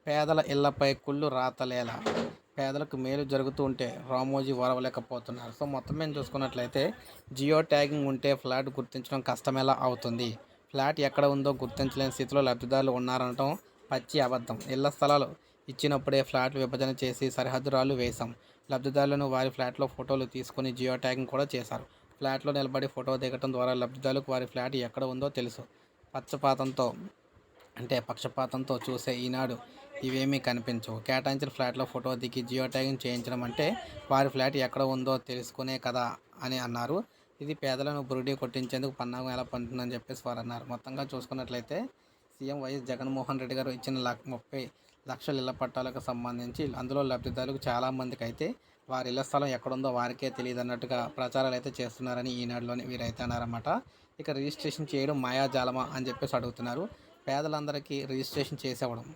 పేదల ఇళ్లపై కుళ్ళు రాతలేల. పేదలకు మేలు జరుగుతూ ఉంటే రామోజీ ఓర్వలేకపోతున్నారు. సో, మొత్తం మీద చూసుకున్నట్లయితే జియో ట్యాగింగ్ ఉంటే ఫ్లాట్ గుర్తించడం కష్టమెలా అవుతుంది? ఫ్లాట్ ఎక్కడ ఉందో గుర్తించలేని స్థితిలో లబ్ధిదారులు ఉన్నారనటం పచ్చి అబద్ధం. ఇళ్ల స్థలాలు ఇచ్చినప్పుడే ఫ్లాట్లు విభజన చేసి సరిహద్దు రాళ్లు వేశాం. లబ్ధిదారులను వారి ఫ్లాట్‌లో ఫోటోలు తీసుకొని జియో ట్యాగింగ్ కూడా చేశారు. ఫ్లాట్‌లో నిలబడి ఫోటో దిగటం ద్వారా లబ్ధిదారులకు వారి ఫ్లాట్ ఎక్కడ ఉందో తెలుసు. పక్షపాతంతో పక్షపాతంతో చూసే ఈనాడు ఇవేమీ కనిపించవు. కేటాయించిన ఫ్లాట్‌లో ఫోటో దిగి జియో ట్యాగింగ్ చేయించడం అంటే వారి ఫ్లాట్ ఎక్కడ ఉందో తెలుసుకునే కదా అని అన్నారు. ఇది పేదలను బురిడీ కొట్టించేందుకు పన్నాగం ఎలా పన్నుతుందని చెప్పేసి వారన్నారు. మొత్తంగా చూసుకున్నట్లయితే సీఎం వైఎస్ జగన్మోహన్ రెడ్డి గారు ఇచ్చిన 30 లక్షల ఇళ్ల పట్టాలకు సంబంధించి అందులో లబ్ధిదారులకు చాలామందికైతే వారి ఇళ్ల స్థలం ఎక్కడుందో వారికే తెలియదన్నట్టుగా ప్రచారాలైతే చేస్తున్నారని ఈనాడులోని వీరైతే అన్నారన్నమాట. ఇక రిజిస్ట్రేషన్ చేయడం మాయాజాలమా అని చెప్పేసి అడుగుతున్నారు. పేదలందరికీ రిజిస్ట్రేషన్ చేసేవ్వడం.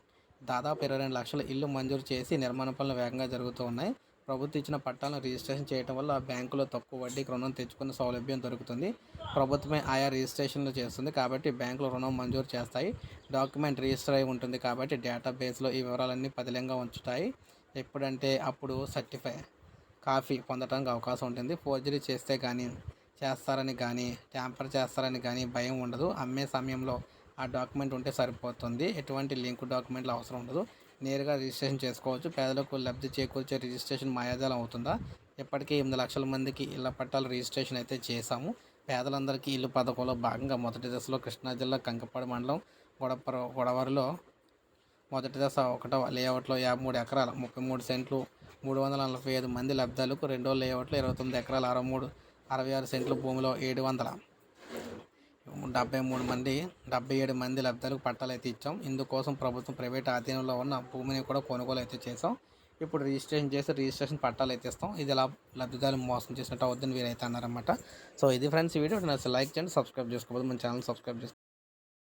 దాదాపు 22 లక్షల ఇళ్లు మంజూరు చేసి నిర్మాణ పనులు వేగంగా జరుగుతూ ఉన్నాయి. ప్రభుత్వం ఇచ్చిన పట్టాలను రిజిస్ట్రేషన్ చేయడం వల్ల బ్యాంకులో తక్కువ వడ్డీకి రుణం తెచ్చుకునే సౌలభ్యం దొరుకుతుంది. ప్రభుత్వమే ఆయా రిజిస్ట్రేషన్లు చేస్తుంది కాబట్టి బ్యాంకులు రుణం మంజూరు చేస్తాయి. డాక్యుమెంట్ రిజిస్టర్ అయి ఉంటుంది కాబట్టి డేటాబేస్లో ఈ వివరాలన్నీ పదిలంగా ఉంచుతాయి. ఎప్పుడంటే అప్పుడు కాపీ పొందడానికి అవకాశం ఉంటుంది. ఫోర్జరీ చేస్తారని కానీ ట్యాంపర్ చేస్తారని కానీ భయం ఉండదు. అమ్మే సమయంలో ఆ డాక్యుమెంట్ ఉంటే సరిపోతుంది. ఎటువంటి లింక్ డాక్యుమెంట్లు అవసరం ఉండదు. నేరుగా రిజిస్ట్రేషన్ చేసుకోవచ్చు. పేదలకు లబ్ధి చేకూర్చే రిజిస్ట్రేషన్ మాయాజాలం అవుతుందా? ఇప్పటికే 8 లక్షల మందికి ఇళ్ల పట్టాల రిజిస్ట్రేషన్ అయితే చేశాము. పేదలందరికీ ఇల్లు పథకంలో భాగంగా మొదటి దశలో కృష్ణా జిల్లా కంకిపాడు మండలం గొడవరిలో మొదటి దశ 1వ లేఅవుట్లో 53 ఎకరాల 33 సెంట్లు 345 మంది లబ్ధిదారులకు, రెండో లేఅవుట్లో 29 ఎకరాల 66 సెంట్ల భూమిలో 77 మంది లబ్ధిదారులకు పట్టాలు అయితే ఇచ్చాం. ఇందుకోసం ప్రభుత్వం ప్రైవేట్ ఆధీనంలో ఉన్న భూమిని కూడా కొనుగోలు అయితే చేసాం. ఇప్పుడు రిజిస్ట్రేషన్ పట్టాలు అయితే ఇస్తాం. ఇది ఎలా లబ్ధిదారులు మోసం చేసినట్టు అవుద్దని వీరైతే అన్నారన్నమాట. సో, ఇది ఫ్రెండ్స్ వీడియో నచ్చితే లైక్ చేయండి, సబ్స్క్రైబ్ చేసుకోకపోతే మన ఛానల్ సబ్స్క్రైబ్ చేసుకోండి.